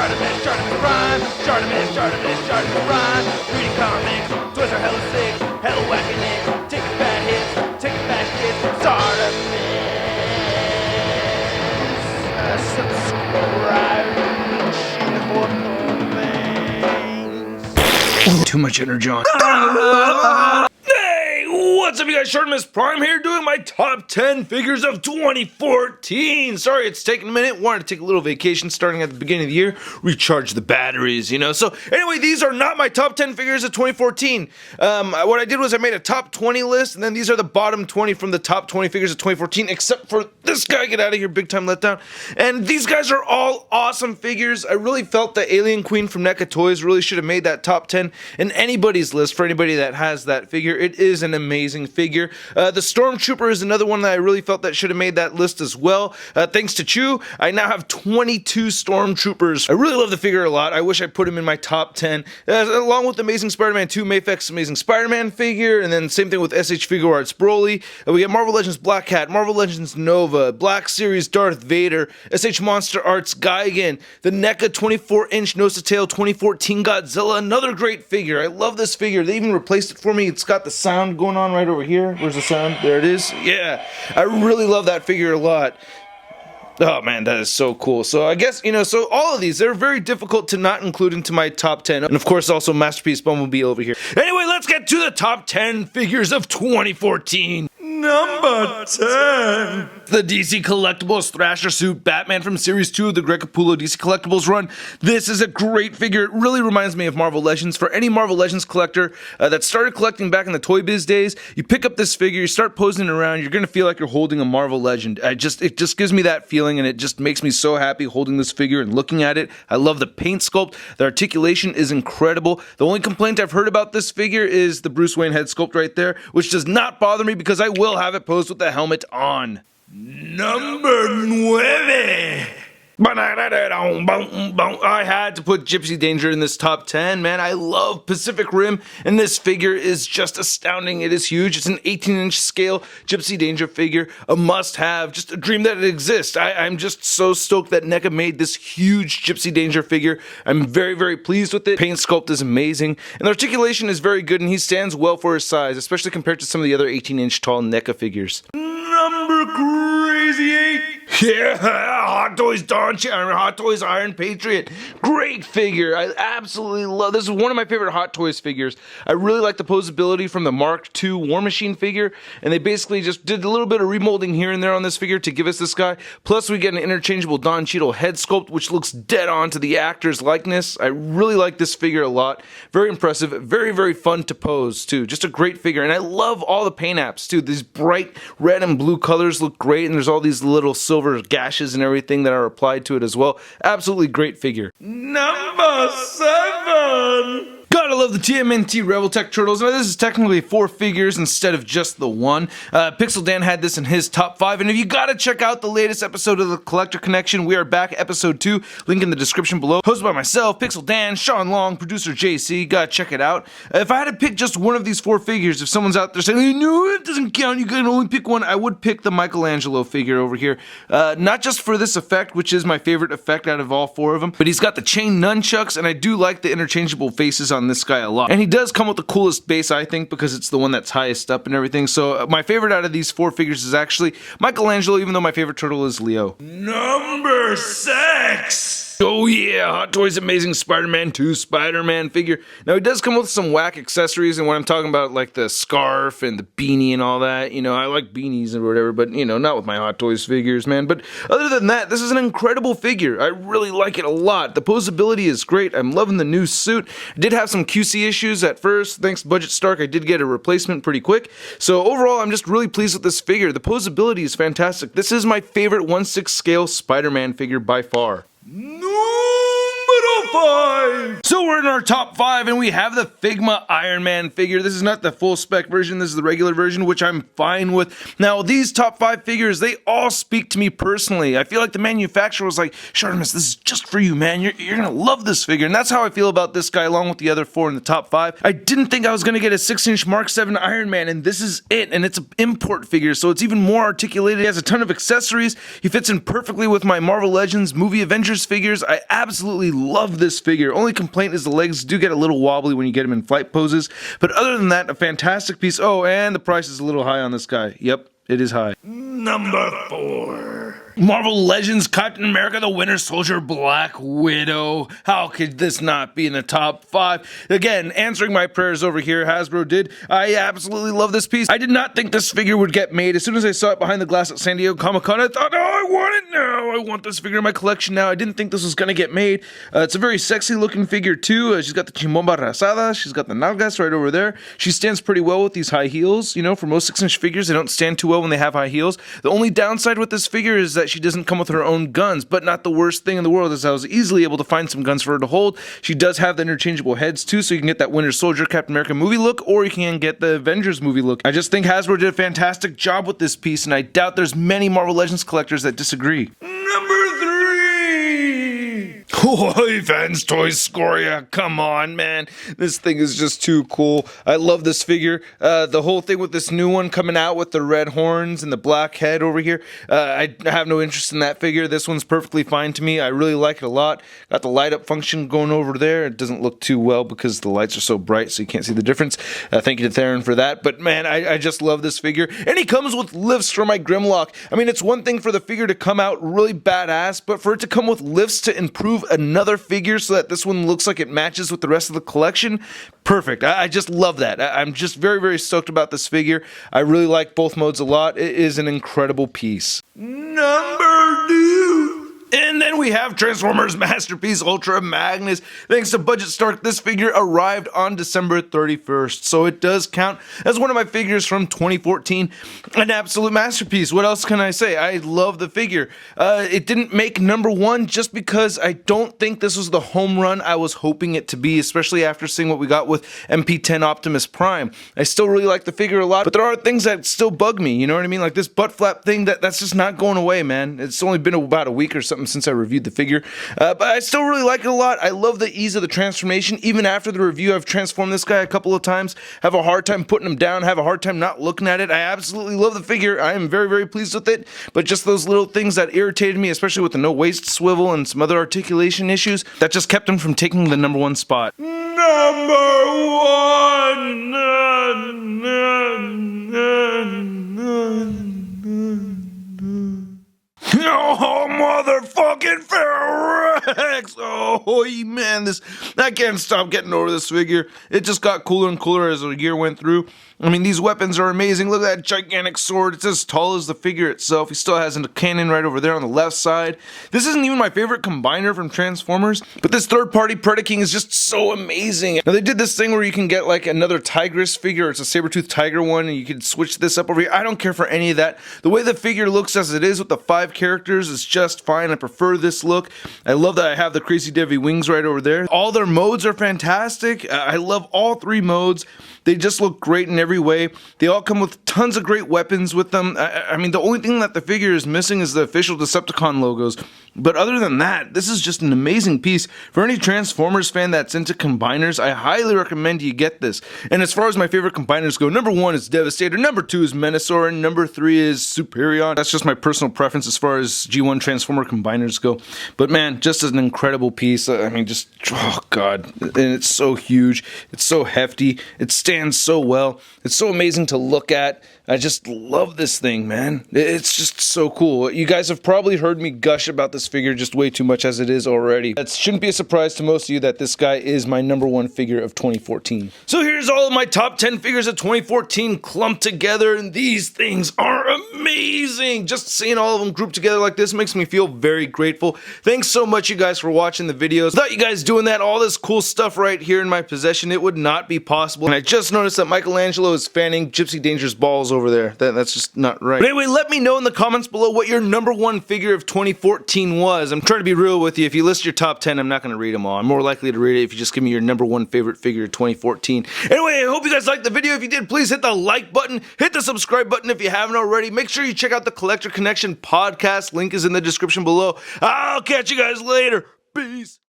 Shartimus Prime, Shartimus Prime. Reading comics, toys are hella sick, hella whacking it. Taking bad hits, taking bad shit. Shartimus, subscribe. Too much energy on. Hey, what's up, you guys? Shartimus Prime here, doing my top 10 figures of 2014. Sorry, it's taking a minute. Wanted to take a little vacation starting at the beginning of the year, recharge the batteries, you know. So anyway, these are not my top 10 figures of 2014. What I did was I made a top 20 list, and then these are the bottom 20 from the top 20 figures of 2014, except for this guy. Get out of here, big time letdown. And these guys are all awesome figures. I really felt that Alien Queen from NECA Toys really should have made that top 10 in anybody's list for anybody that has that figure. It is an amazing figure. The Stormtrooper is another one that I really felt that should have made that list as well. Thanks to Chew, I now have 22 Stormtroopers. I really love the figure a lot. I wish I put him in my top 10. Along with Amazing Spider-Man 2, Mayfek's Amazing Spider-Man figure, and then same thing with SH Figuarts Broly. We get Marvel Legends Black Cat, Marvel Legends Nova, Black Series Darth Vader, SH Monster Arts Gigan, the NECA 24-inch Nose to Tail 2014 Godzilla, another great figure. I love this figure. They even replaced it for me. It's got the sound going on right over here. Where's the sound? There it is. Yeah, I really love that figure a lot. Oh man, that is so cool. So I guess, you know, so all of these, they're very difficult to not include into my top 10. And of course, also Masterpiece Bumblebee over here. Anyway, let's get to the top 10 figures of 2014. Number 10. The DC Collectibles Thrasher Suit Batman from Series 2 of the Greg Capullo DC Collectibles run. This is a great figure. It really reminds me of Marvel Legends. For any Marvel Legends collector that started collecting back in the Toy Biz days, you pick up this figure, you start posing it around, you're going to feel like you're holding a Marvel Legend. It just gives me that feeling, and it just makes me so happy holding this figure and looking at it. I love the paint sculpt. The articulation is incredible. The only complaint I've heard about this figure is the Bruce Wayne head sculpt right there, which does not bother me because I will have it posed with the helmet on. Number 9. I had to put Gypsy Danger in this top 10, man. I love Pacific Rim, and this figure is just astounding. It is huge. It's an 18-inch scale Gypsy Danger figure, a must-have, just a dream that it exists. I'm just so stoked that NECA made this huge Gypsy Danger figure. I'm very, very pleased with it. Paint sculpt is amazing, and the articulation is very good, and he stands well for his size, especially compared to some of the other 18-inch tall NECA figures. Number crazy 8. Yeah, Hot Toys Iron Patriot. Great figure. I absolutely love this. Is one of my favorite Hot Toys figures. I really like the posability from the Mark II War Machine figure, and they basically just did a little bit of remolding here and there on this figure to give us this guy. Plus, we get an interchangeable Don Cheadle head sculpt, which looks dead on to the actor's likeness. I really like this figure a lot. Very impressive. Very, very fun to pose, too. Just a great figure, and I love all the paint apps, too. These bright red and blue colors look great, and there's all these little silver gashes and everything that are applied to it as well. Absolutely great figure. Number 7. Gotta love the TMNT Rebel Tech Turtles. Now, this is technically 4 figures instead of just the one. Pixel Dan had this in his top 5, and if you gotta check out the latest episode of the Collector Connection, we are back, episode 2, link in the description below. Hosted by myself, Pixel Dan, Sean Long, producer JC. Gotta check it out. If I had to pick just one of these 4 figures, if someone's out there saying, no, it doesn't count, you can only pick one, I would pick the Michelangelo figure over here. Not just for this effect, which is my favorite effect out of all 4 of them, but he's got the chain nunchucks, and I do like the interchangeable faces on this guy a lot. And he does come with the coolest base, I think, because it's the one that's highest up and everything. So my favorite out of these 4 figures is actually Michelangelo, even though my favorite turtle is Leo. Number 6. Oh yeah, Hot Toys Amazing Spider-Man 2 Spider-Man figure. Now, it does come with some whack accessories, and when I'm talking about, like, the scarf and the beanie and all that, you know, I like beanies or whatever, but, you know, not with my Hot Toys figures, man. But other than that, this is an incredible figure. I really like it a lot. The posability is great. I'm loving the new suit. I did have some QC issues at first. Thanks to Budget Stark, I did get a replacement pretty quick. So overall, I'm just really pleased with this figure. The posability is fantastic. This is my favorite 1/6 scale Spider-Man figure by far. Numero 5. So we're in our top 5, and we have the Figma Iron Man figure. This is not the full spec version. This is the regular version, which I'm fine with. Now, these top 5 figures, they all speak to me personally. I feel like the manufacturer was like, Shartimus, this is just for you, man. You're gonna love this figure. And that's how I feel about this guy, along with the other 4 in the top 5. I didn't think I was gonna get a 6-inch Mark 7 Iron Man, and this is it. And it's an import figure, so it's even more articulated. He has a ton of accessories. He fits in perfectly with my Marvel Legends movie Avengers figures. I absolutely love this figure. Only complaint is the legs do get a little wobbly when you get him in flight poses. But other than that, a fantastic piece. Oh, and the price is a little high on this guy. Yep, it is high. Number 4. Marvel Legends Captain America the Winter Soldier Black Widow. How could this not be in the top 5? Again, answering my prayers over here, Hasbro did. I absolutely love this piece. I did not think this figure would get made. As soon as I saw it behind the glass at San Diego Comic-Con, I thought, oh, I want it now. I want this figure in my collection now. I didn't think this was going to get made. It's a very sexy looking figure too. She's got the chimomba rasada. She's got the nalgas right over there. She stands pretty well with these high heels. You know, for most 6-inch figures, they don't stand too well when they have high heels. The only downside with this figure is that she doesn't come with her own guns, but not the worst thing in the world, as I was easily able to find some guns for her to hold. She does have the interchangeable heads too, so you can get that Winter Soldier Captain America movie look, or you can get the Avengers movie look. I just think Hasbro did a fantastic job with this piece, and I doubt there's many Marvel Legends collectors that disagree. Number 3! Oh, Vans Toys Scoria, come on, man. This thing is just too cool. I love this figure. The whole thing with this new one coming out with the red horns and the black head over here, I have no interest in that figure. This one's perfectly fine to me. I really like it a lot. Got the light up function going over there. It doesn't look too well because the lights are so bright, so you can't see the difference. Thank you to Theron for that. But man, I just love this figure. And he comes with lifts for my Grimlock. I mean, it's one thing for the figure to come out really badass, but for it to come with lifts to improve another figure so that this one looks like it matches with the rest of the collection, perfect. I just love that. I'm just very, very stoked about this figure. I really like both modes a lot. It is an incredible piece. Number 2. And then we have Transformers Masterpiece Ultra Magnus. Thanks to Budget Stark, this figure arrived on December 31st, so it does count as one of my figures from 2014. An absolute masterpiece. What else can I say? I love the figure. It didn't make number 1 just because I don't think this was the home run I was hoping it to be, especially after seeing what we got with MP10 Optimus Prime. I still really like the figure a lot, but there are things that still bug me, you know what I mean? Like this butt flap thing, that's just not going away, man. It's only been about a week or something since I reviewed the figure, but I still really like it a lot. I love the ease of the transformation. Even after the review, I've transformed this guy a couple of times, have a hard time putting him down, have a hard time not looking at it. I absolutely love the figure. I am very, very pleased with it, but just those little things that irritated me, especially with the no waist swivel and some other articulation issues, that just kept him from taking the number 1 spot. Number 1! Oh, motherfucking Ferrex! Oh, man, I can't stop getting over this figure. It just got cooler and cooler as the year went through. I mean, these weapons are amazing. Look at that gigantic sword. It's as tall as the figure itself. He still has a cannon right over there on the left side. This isn't even my favorite combiner from Transformers, but this third-party Predaking is just so amazing. Now, they did this thing where you can get like another Tigress figure. It's a saber-toothed tiger one, and you can switch this up over here. I don't care for any of that. The way the figure looks as it is with the 5 characters is just fine. I prefer this look. I love that I have the Crazy Devi wings right over there. All their modes are fantastic. I love all 3 modes. They just look great in every way. They all come with tons of great weapons with them. I mean, the only thing that the figure is missing is the official Decepticon logos. But other than that, this is just an amazing piece. For any Transformers fan that's into combiners, I highly recommend you get this. And as far as my favorite combiners go, number 1 is Devastator, number 2 is Menasor, and number 3 is Superion. That's just my personal preference as far as G1 Transformer combiners go. But man, just an incredible piece. I mean, just, oh god. And it's so huge. It's so hefty. It stands so well. It's so amazing to look at. I just love this thing, man. It's just so cool. You guys have probably heard me gush about this figure just way too much as it is already. It shouldn't be a surprise to most of you that this guy is my number 1 figure of 2014. So here's all of my top 10 figures of 2014 clumped together, and these things are amazing. amazing. Just seeing all of them grouped together like this makes me feel very grateful. Thanks so much, you guys, for watching the videos. Without you guys doing that, all this cool stuff right here in my possession, it would not be possible. And I just noticed that Michelangelo is fanning Gypsy Danger's balls over there. That's just not right. But anyway, let me know in the comments below what your #1 figure of 2014 was. I'm trying to be real with you. If you list your top 10, I'm not going to read them all. I'm more likely to read it if you just give me your #1 favorite figure of 2014. Anyway, I hope you guys liked the video. If you did, please hit the like button, hit the subscribe button if you haven't already. Make sure you check out the Collector Connection podcast. Link is in the description below. I'll catch you guys later. Peace.